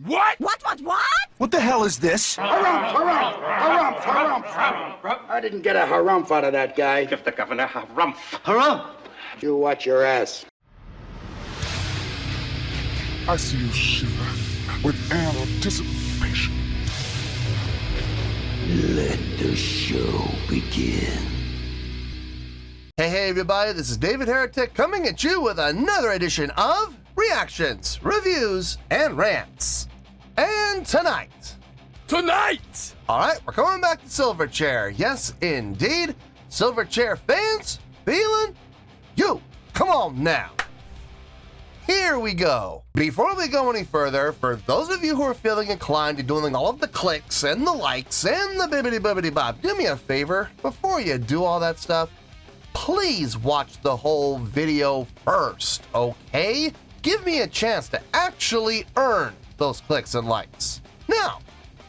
What? What? What the hell is this? Harumph. I didn't get a harumph out of that guy. Give the governor harumph. Harumph? You watch your ass. I see you shiver with anticipation. Let the show begin. Hey everybody, this is David Heretic coming at you with another edition of Reactions, Reviews, and Rants. And tonight, alright, we're coming back to Silverchair. Yes, indeed, Silverchair Fans feeling you. Come on now. Here we go. Before we go any further, for those of you who are feeling inclined to doing all of the clicks and the likes and the bibbidi-bobbidi-bob, do me a favor, before you do all that stuff, please watch the whole video first, okay? Give me a chance to actually earn those clicks and likes. Now,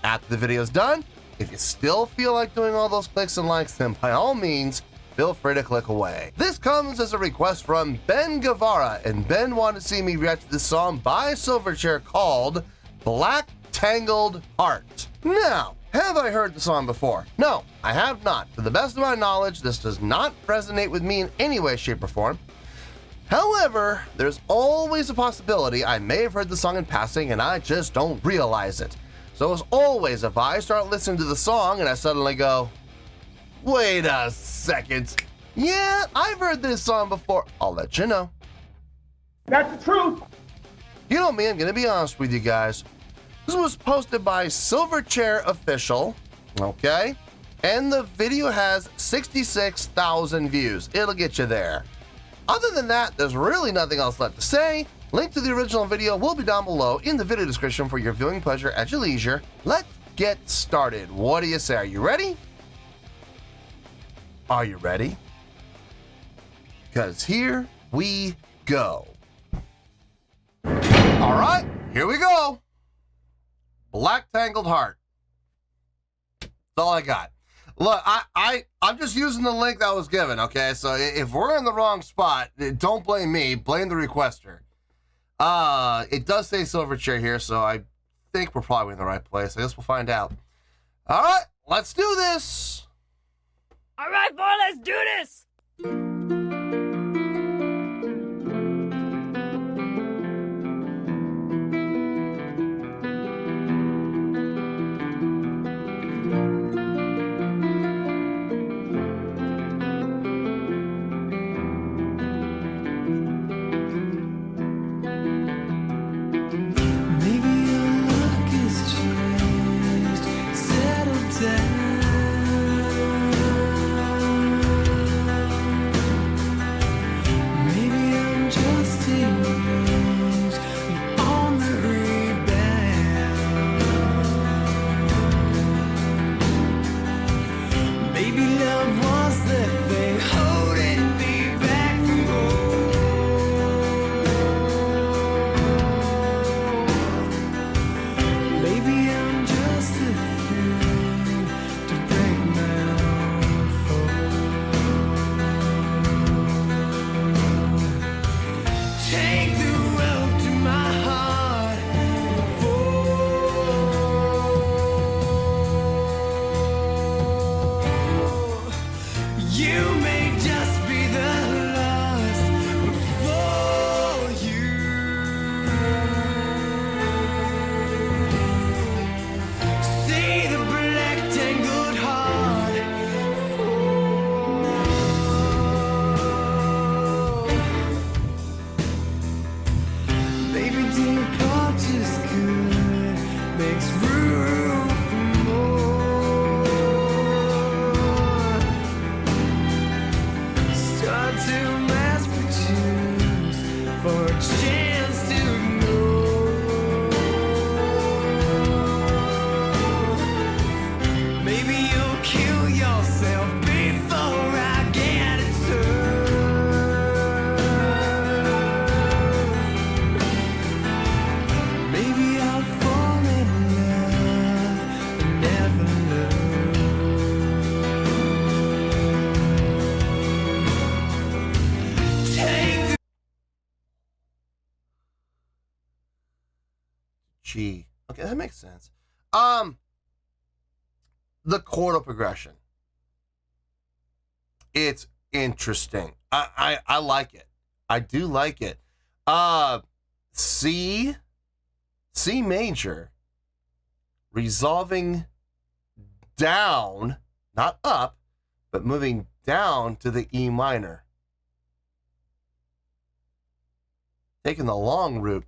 after the video's done, if you still feel like doing all those clicks and likes, then by all means, feel free to click away. This comes as a request from Ben Guevara, and Ben wanted to see me react to this song by Silverchair called Black Tangled Heart. Now, have I heard the song before? No, I have not. To the best of my knowledge, this does not resonate with me in any way, shape, or form. However, there's always a possibility I may have heard the song in passing and I just don't realize it. So as always, if I start listening to the song and I suddenly go, wait a second, yeah, I've heard this song before, I'll let you know. That's the truth. You know me, I'm gonna be honest with you guys. This was posted by Silverchair Official, okay? And the video has 66,000 views. It'll get you there. Other than that, there's really nothing else left to say. Link to the original video will be down below in the video description for your viewing pleasure at your leisure. Let's get started. What do you say? Are you ready? Are you ready? Because here we go. All right, here we go. Black Tangled Heart. That's all I got. Look, I'm just using the link that was given, okay? So if we're in the wrong spot, don't blame me, blame the requester. It does say Silverchair here, so I think we're probably in the right place. I guess we'll find out. All right, let's do this. All right, boy, let's do this. G. Okay, that makes sense. The chordal progression. It's interesting. I like it. I do like it. C major, resolving down, not up, but moving down to the E minor. Taking the long route.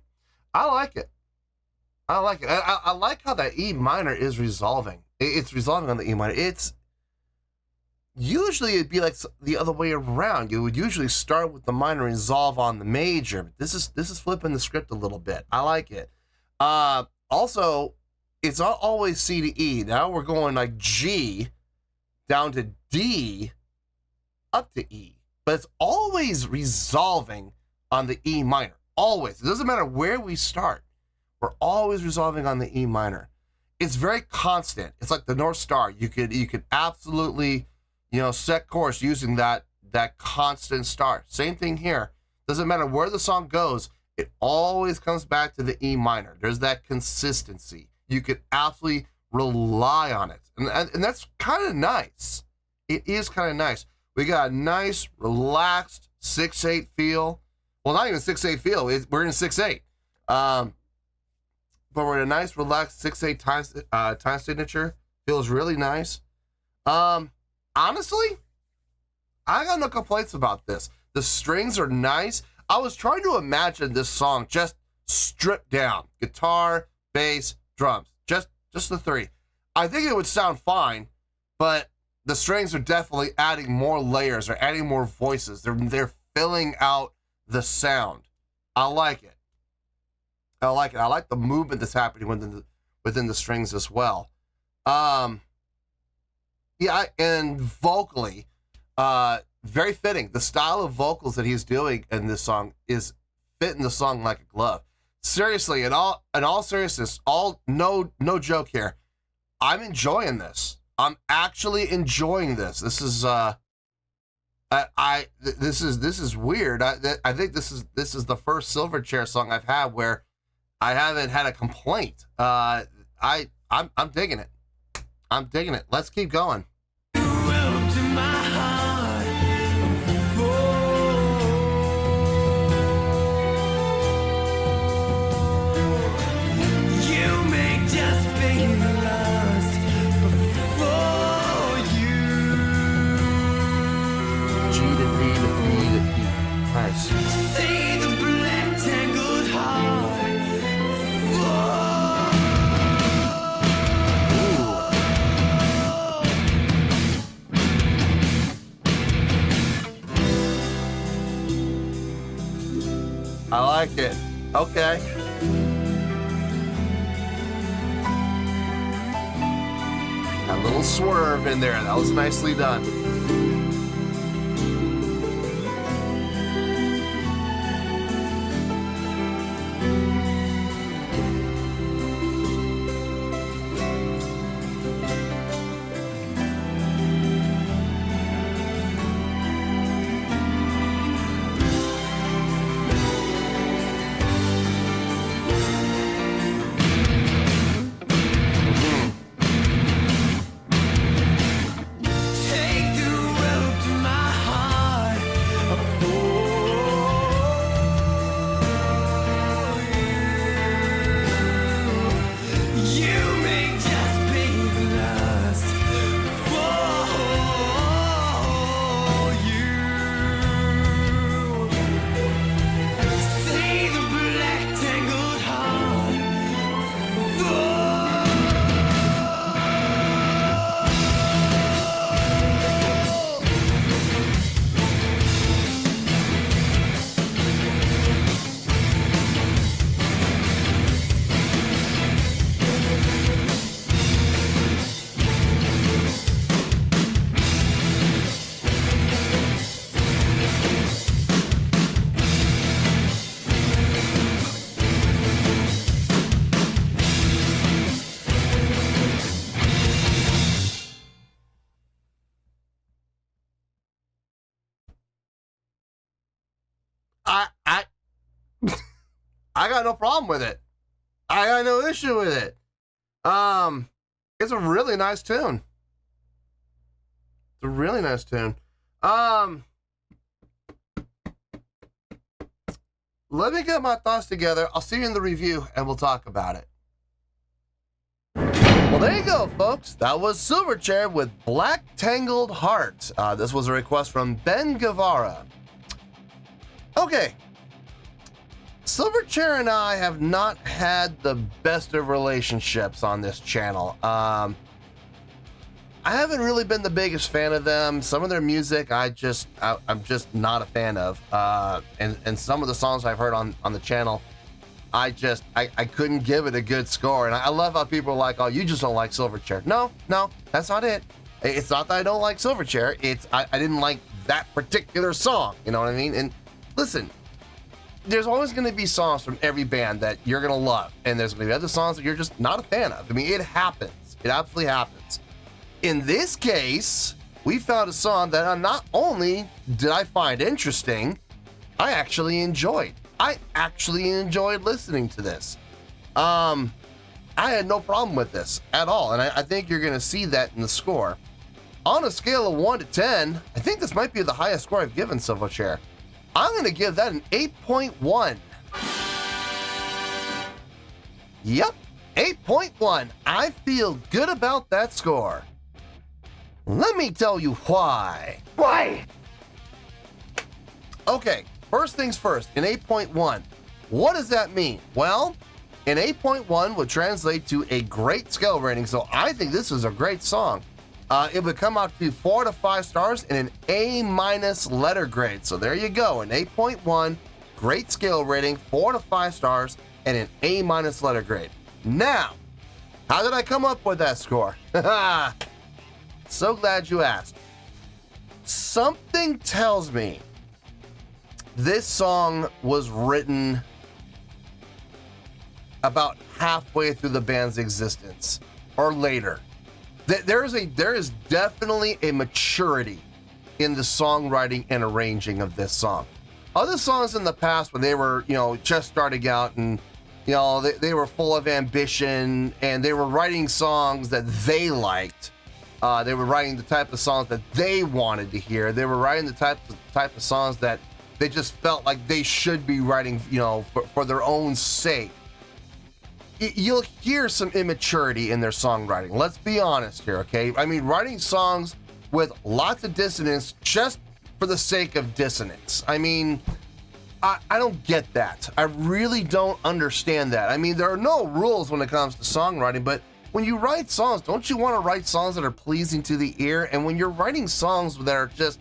I like it. I like it. I like how that E minor is resolving. It's resolving on the E minor. It's usually it'd be like the other way around. You would usually start with the minor and resolve on the major. But this is flipping the script a little bit. I like it. Also, it's not always C to E. Now we're going like G down to D up to E. But it's always resolving on the E minor. Always. It doesn't matter where we start. We're always resolving on the E minor. It's very constant. It's like the North Star. You could absolutely, set course using that constant star. Same thing here. Doesn't matter where the song goes, it always comes back to the E minor. There's that consistency. You could absolutely rely on it. And that's kind of nice. It is kind of nice. We got a nice, relaxed 6/8 feel. Well, not even 6/8 feel. We're in 6/8. But we're in a nice, relaxed 6/8 time signature. Feels really nice. Honestly, I got no complaints about this. The strings are nice. I was trying to imagine this song just stripped down. Guitar, bass, drums. Just the three. I think it would sound fine, but the strings are definitely adding more layers. They're adding more voices. They're filling out the sound. I like it. I like the movement that's happening within the strings as well. Yeah, and vocally, very fitting. The style of vocals that he's doing in this song is fitting the song like a glove. Seriously, in all seriousness, no joke here. I'm enjoying this. I'm actually enjoying this. This is this is weird. I think this is the first Silverchair song I've had where I haven't had a complaint. I'm digging it. I'm digging it. Let's keep going. Nice. See the black tangled heart. I like it. Okay. A little swerve in there. That was nicely done. I got no problem with it. I got no issue with it. It's a really nice tune. It's a really nice tune. Let me get my thoughts together. I'll see you in the review and we'll talk about it. Well, there you go, folks. That was Silverchair with Black Tangled Heart. This was a request from Ben Guevara. Okay. Silverchair and I have not had the best of relationships on this channel. I haven't really been the biggest fan of them. Some of their music, I'm just not a fan of. And some of the songs I've heard on the channel, I couldn't give it a good score. And I love how people are like, oh, you just don't like Silverchair. No, that's not it. It's not that I don't like Silverchair. It's I didn't like that particular song. You know what I mean? And listen, there's always going to be songs from every band that you're going to love. And there's going to be other songs that you're just not a fan of. I mean, it happens. It absolutely happens. In this case, we found a song that not only did I find interesting, I actually enjoyed. I actually enjoyed listening to this. I had no problem with this at all, and I think you're going to see that in the score. On a scale of 1 to 10, I think this might be the highest score I've given Silverchair. I'm going to give that an 8.1. Yep, 8.1. I feel good about that score. Let me tell you why. Why? Okay, first things first, an 8.1. What does that mean? Well, an 8.1 would translate to a great scale rating, so I think this is a great song. It would come out to 4 to 5 stars and an A- letter grade. So there you go, an 8.1, great scale rating, 4 to 5 stars, and an A- letter grade. Now, how did I come up with that score? So glad you asked. Something tells me this song was written about halfway through the band's existence or later. There is definitely a maturity in the songwriting and arranging of this song. Other songs in the past when they were, just starting out and, they were full of ambition and they were writing songs that they liked. They were writing the type of songs that they wanted to hear. They were writing the type of songs that they just felt like they should be writing, for their own sake. You'll hear some immaturity in their songwriting. Let's be honest here, okay? I mean, writing songs with lots of dissonance just for the sake of dissonance. I mean, I don't get that. I really don't understand that. I mean, there are no rules when it comes to songwriting, but when you write songs, don't you want to write songs that are pleasing to the ear? And when you're writing songs that are just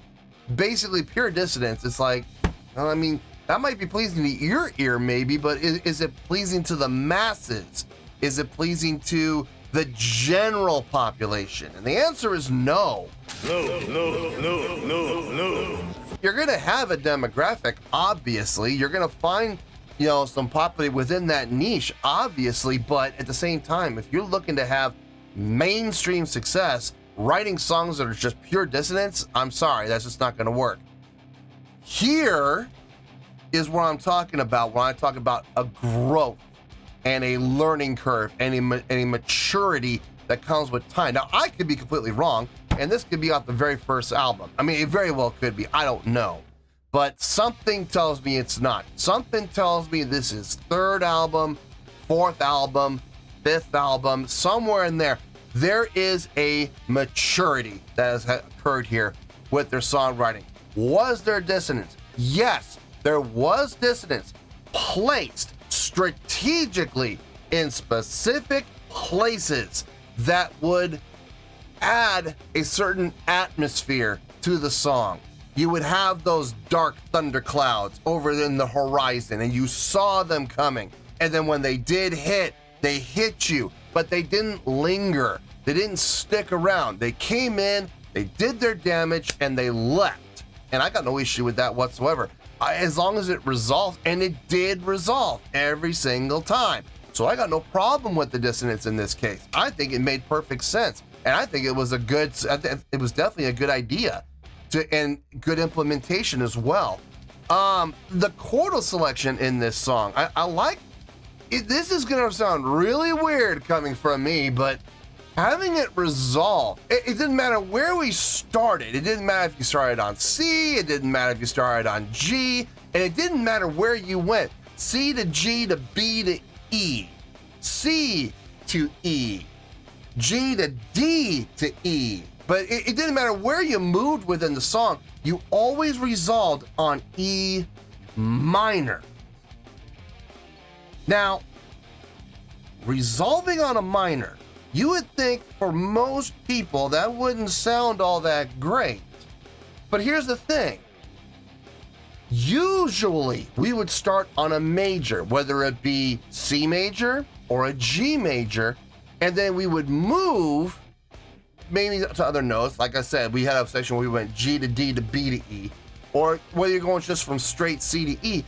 basically pure dissonance, it's like, I mean, that might be pleasing to your ear maybe, but is it pleasing to the masses? Is it pleasing to the general population? And the answer is no. No. You're going to have a demographic, obviously. You're going to find, some popularity within that niche, obviously. But at the same time, if you're looking to have mainstream success, writing songs that are just pure dissonance, I'm sorry, that's just not going to work. Here is what I'm talking about when I talk about a growth and a learning curve and a maturity that comes with time. Now, I could be completely wrong, and this could be off the very first album. I mean, it very well could be. I don't know. But something tells me it's not. Something tells me this is third album, fourth album, fifth album, somewhere in there. There is a maturity that has occurred here with their songwriting. Was there dissonance? Yes. There was dissonance placed strategically in specific places that would add a certain atmosphere to the song. You would have those dark thunderclouds over in the horizon and you saw them coming. And then when they did hit, they hit you, but they didn't linger. They didn't stick around. They came in, they did their damage, and they left. And I got no issue with that whatsoever. As long as it resolved, and it did resolve every single time. So I got no problem with the dissonance in this case. I think it made perfect sense. And I think it was it was definitely a good idea and good implementation as well. The chordal selection in this song, I like this is gonna sound really weird coming from me, but having it resolved, it didn't matter where we started. It didn't matter if you started on C, it didn't matter if you started on G, and it didn't matter where you went. C to G to B to E, C to E, G to D to E. But it didn't matter where you moved within the song, you always resolved on E minor. Now, resolving on a minor, you would think for most people that wouldn't sound all that great. But here's the thing. Usually we would start on a major, whether it be C major or a G major, and then we would move maybe to other notes. Like I said, we had a section where we went G to D to B to E, or whether you're going just from straight C to E,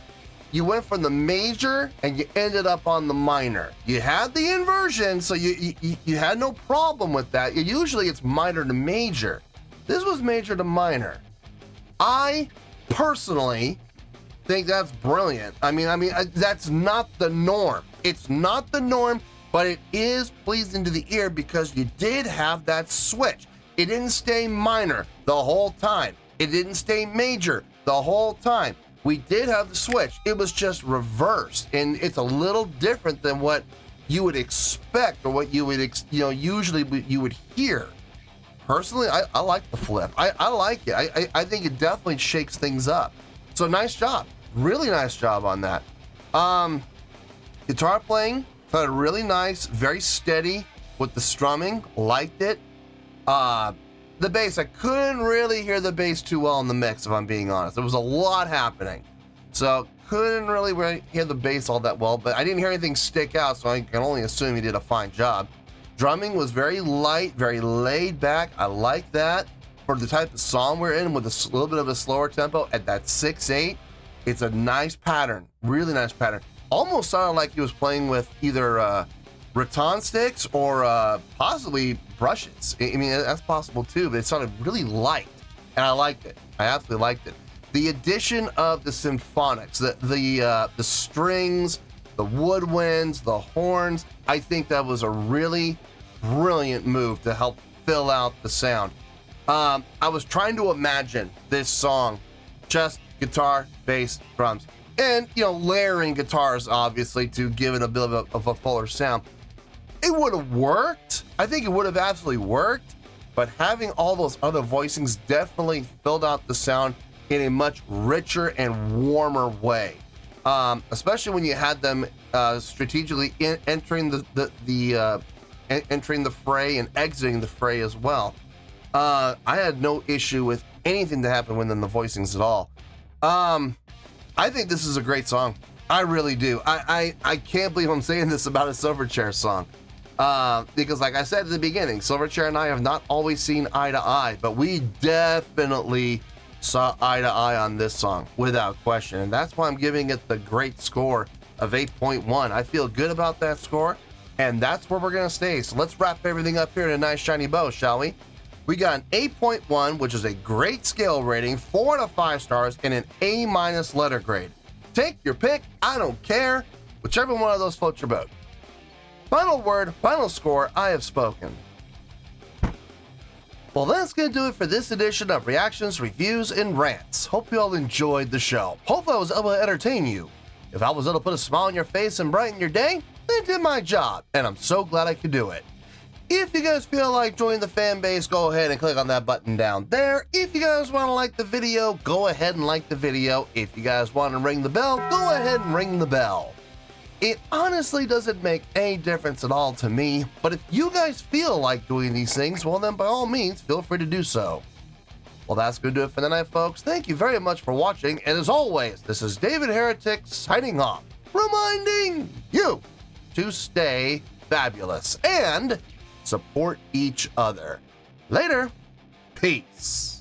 you went from the major and you ended up on the minor. You had the inversion, so you had no problem with that. Usually it's minor to major. This was major to minor. I personally think that's brilliant. I mean, that's not the norm. It's not the norm, but it is pleasing to the ear because you did have that switch. It didn't stay minor the whole time. It didn't stay major the whole time. We did have the switch. It was just reversed, and it's a little different than what you would expect or what you would, usually you would hear. Personally, I like the flip. I like it. I think it definitely shakes things up. So nice job. Really nice job on that. Guitar playing, thought it really nice, very steady with the strumming, liked it. The bass, I couldn't really hear the bass too well in the mix, if I'm being honest. There was a lot happening. So couldn't really hear the bass all that well, but I didn't hear anything stick out, so I can only assume he did a fine job. Drumming was very light, very laid back. I like that. For the type of song we're in with a little bit of a slower tempo at that 6/8, it's a nice pattern, really nice pattern. Almost sounded like he was playing with either rattan sticks or possibly brushes. I mean, that's possible too, but it sounded really light, and I liked it. I absolutely liked it. The addition of the symphonics, the strings, the woodwinds, the horns, I think that was a really brilliant move to help fill out the sound. I was trying to imagine this song, just guitar, bass, drums, and layering guitars obviously to give it a bit of a fuller sound. It would have worked. I think it would have absolutely worked, but having all those other voicings definitely filled out the sound in a much richer and warmer way. Especially when you had them strategically entering entering the fray and exiting the fray as well. I had no issue with anything that happened within the voicings at all. I think this is a great song. I really do. I can't believe I'm saying this about a Silverchair song. Because like I said at the beginning, Silverchair and I have not always seen eye to eye, but we definitely saw eye to eye on this song without question. And that's why I'm giving it the great score of 8.1. I feel good about that score, and that's where we're going to stay. So let's wrap everything up here in a nice shiny bow, shall we? We got an 8.1, which is a great scale rating, 4 out of 5 stars, and an A- letter grade. Take your pick. I don't care. Whichever one of those floats your boat. Final word, final score, I have spoken. Well, that's going to do it for this edition of Reactions, Reviews, and Rants. Hope you all enjoyed the show. Hopefully I was able to entertain you. If I was able to put a smile on your face and brighten your day, then I did my job, and I'm so glad I could do it. If you guys feel like joining the fan base, go ahead and click on that button down there. If you guys want to like the video, go ahead and like the video. If you guys want to ring the bell, go ahead and ring the bell. It honestly doesn't make any difference at all to me, but if you guys feel like doing these things, well then by all means, feel free to do so. Well, that's going to do it for the night, folks. Thank you very much for watching, and as always, this is David Heretic signing off, reminding you to stay fabulous and support each other. Later. Peace.